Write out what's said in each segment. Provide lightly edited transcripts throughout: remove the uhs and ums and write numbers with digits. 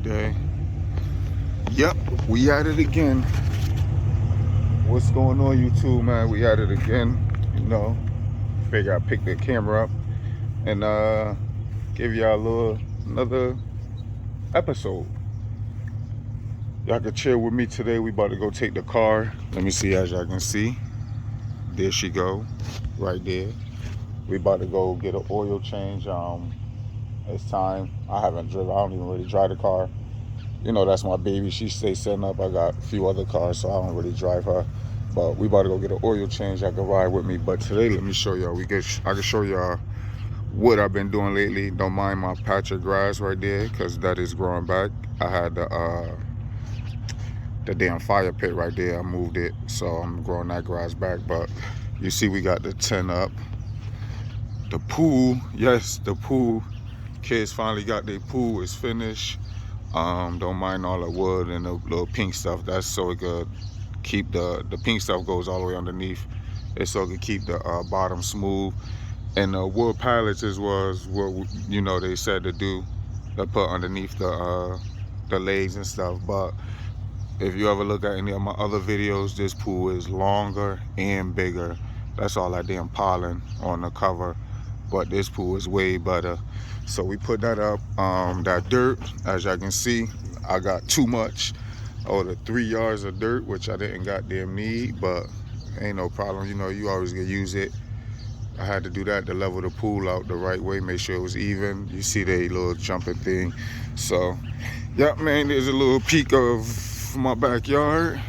day. Yep, we at it again. What's going on, YouTube, man? We at it again. You know, figure I picked the camera up and give y'all another episode. Y'all can chill with me today. We about to go take the car. Let me see, as y'all can see. There she go, right there. We about to go get an oil change. It's time. I haven't driven. I don't even really drive the car. You know, that's my baby. She stays setting up. I got a few other cars, so I don't really drive her. But we about to go get an oil change. I can ride with me. But today, let me show y'all. I can show y'all what I've been doing lately. Don't mind my patch of grass right there, because that is growing back. I had the damn fire pit right there. I moved it, so I'm growing that grass back. But you see, we got the tent up. The pool, yes, the pool. Kids finally got their pool. It's finished. Don't mind all the wood and the little pink stuff. That's so it could keep the pink stuff goes all the way underneath. It's so it could keep the bottom smooth. And the wood pallets was what they said to do, to put underneath the legs and stuff. But if you ever look at any of my other videos, this pool is longer and bigger. That's all that damn pollen on the cover. But this pool is way better. So we put that up. That dirt, as y'all can see, I got too much. The 3 yards of dirt, which I didn't goddamn need, but ain't no problem. You always gonna use it. I had to do that to level the pool out the right way, make sure it was even. You see the little jumping thing. So, yeah, man, there's a little peek of my backyard.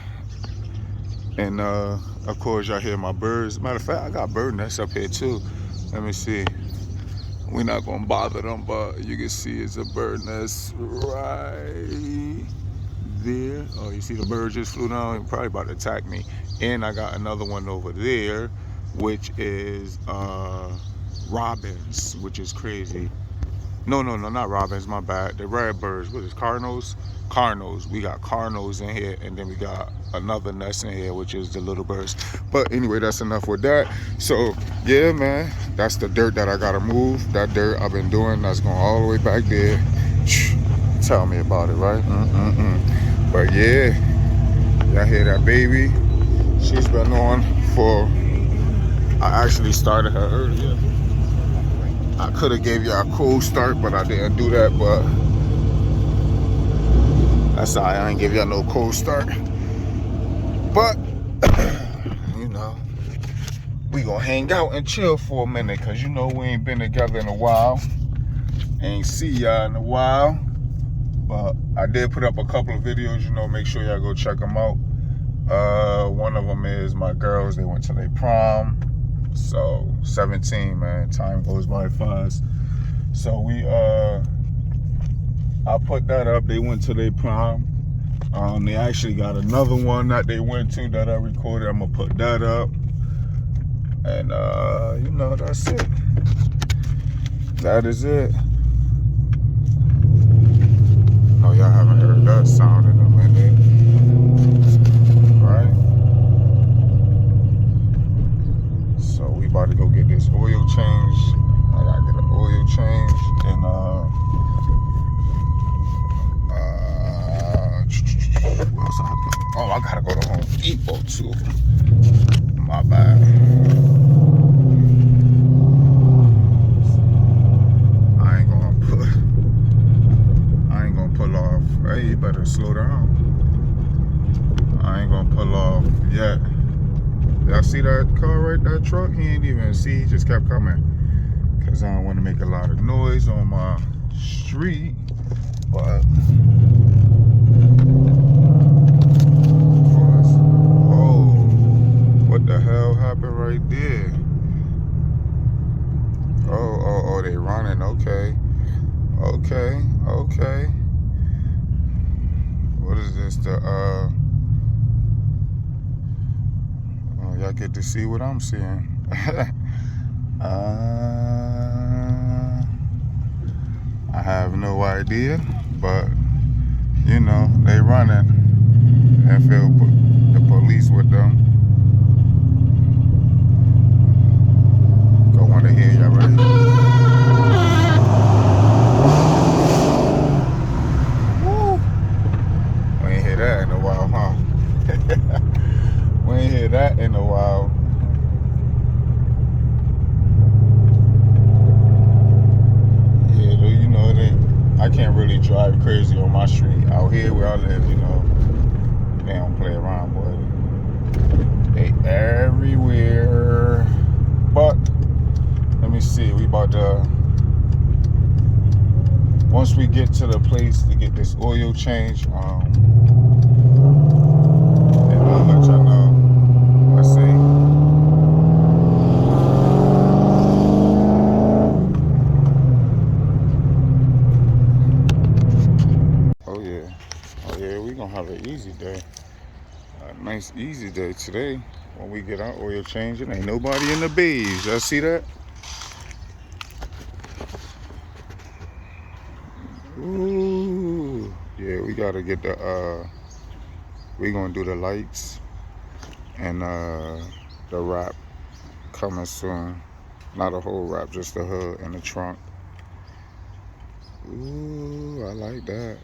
And of course, y'all hear my birds. Matter of fact, I got bird nests up here too. Let me see. We're not gonna bother them, but you can see it's a bird nest right there. Oh, you see the bird just flew down. He's probably about to attack me. And I got another one over there, which is robins, which is crazy. No, not robins, my bad. The red birds, what is Cardinals? Cardinals. We got cardinals in here, and then we got another nest in here, which is the little birds. But anyway, that's enough with that. So yeah, man, that's the dirt that I gotta move. That dirt I've been doing, that's going all the way back there. Tell me about it, right? But yeah, y'all hear that baby? She's been on for, I actually started her earlier. I could have gave y'all a cold start, but I didn't do that. But that's all right. I ain't give y'all no cold start. But we gonna hang out and chill for a minute, cause we ain't been together in a while. Ain't see y'all in a while. But I did put up a couple of videos. Make sure y'all go check them out. One of them is my girls. They went to their prom. So 17, man, time goes by fast. So I put that up. They went to their prom. They actually got another one that they went to that I recorded. I'm gonna put that up. And that's it. That is it. Oh, y'all haven't heard that sound in a minute, right? So we about to go get this oil change. I gotta get an oil change, and what else I got? Oh, I gotta go to Home Depot too. My bad. I ain't gonna pull off. Hey, you better slow down. I ain't gonna pull off yet. Y'all see that car right, that truck? He ain't even see, he just kept coming. Cause I don't want to make a lot of noise on my street. But what the hell happened right there? Oh, they running. Okay. What is this? Y'all get to see what I'm seeing. I have no idea, but they running and feel the police with them. Go on to hear y'all ready. Woo! really drive crazy on my street. Out here where I live, you know, they don't play around, boy. They everywhere. But let me see. We about to, once we get to the place to get this oil change, and I'll let y'all know. Let's see. Oh yeah, we gonna have an easy day. A nice easy day today. When we get our oil change, it ain't nobody in the beige. Y'all see that? Ooh. Yeah, we gotta get the we gonna do the lights and the wrap coming soon. Not a whole wrap, just the hood and the trunk. Ooh, I like that.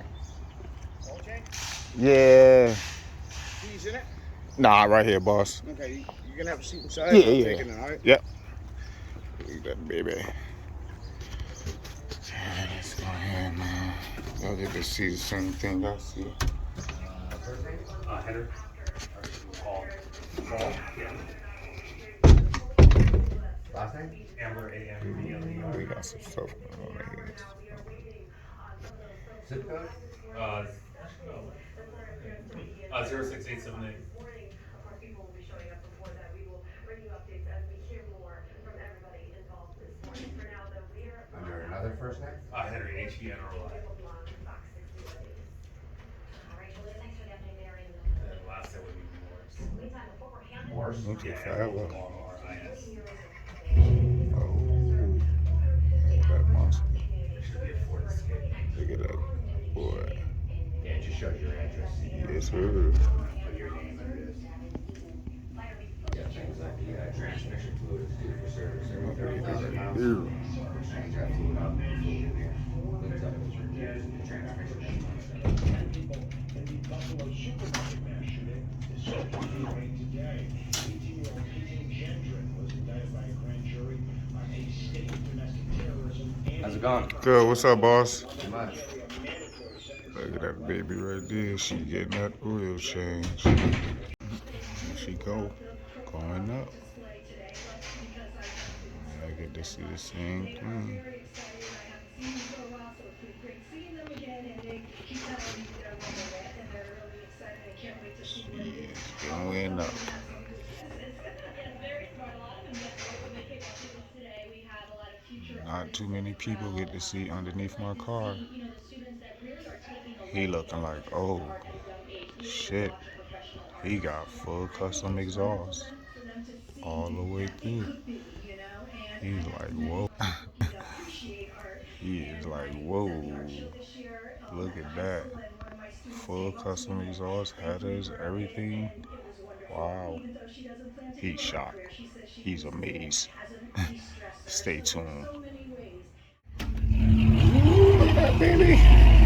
Okay. Yeah. Keys in it? Nah, right here, boss. Okay, you're gonna have a seat inside. Yeah, I'll yeah. take it in, all right? Yep. Look at that baby. Let's go ahead, man. Y'all get to see the same thing I see. First name? Henry. Paul. Paul? Yeah. Last name? Ambler, A-M-B-L-E-R. We got some stuff going on here. Zip code? 06878. Of course, people will be showing up before that. We will bring you updates as we hear more from everybody involved this morning. For now, though, we are Under another first name? Henry, H-E-N-R-Y. Caleb Long, Fox 60 News. All right, Julia, thanks for the update there. And And then last name would be Morse. meantime, before we're handed Morse? Okay, Yeah, forever. M-O-R-R-I-S. Oh, that monster. There should be a Ford Escape. Look at that boy. Yeah, it just shows your address. Yes, sir. Put your name under this. Yeah, things like the transmission fluid is due for service every 30,000 miles. Ew. Exchange that fluid out with the fluid in here. Links up with your gears and the transmission network. 10 people in the Buffalo supermarket mass shooting. The search is being made today. 18-year-old PJ Gendron was indicted by a grand jury on a state domestic terrorism and How's it going? Good. What's up, boss? Too much. Look at that baby right there. She getting that oil change. There she go. Going up. I get to see the same thing. She is going up. Not too many people get to see underneath my car. He looking like, oh, shit. He got full custom exhaust all the way through. He's like, whoa. He is like, whoa. Look at that. Full custom exhaust, headers, everything. Wow. He's shocked. He's amazed. Stay tuned. Look at that baby.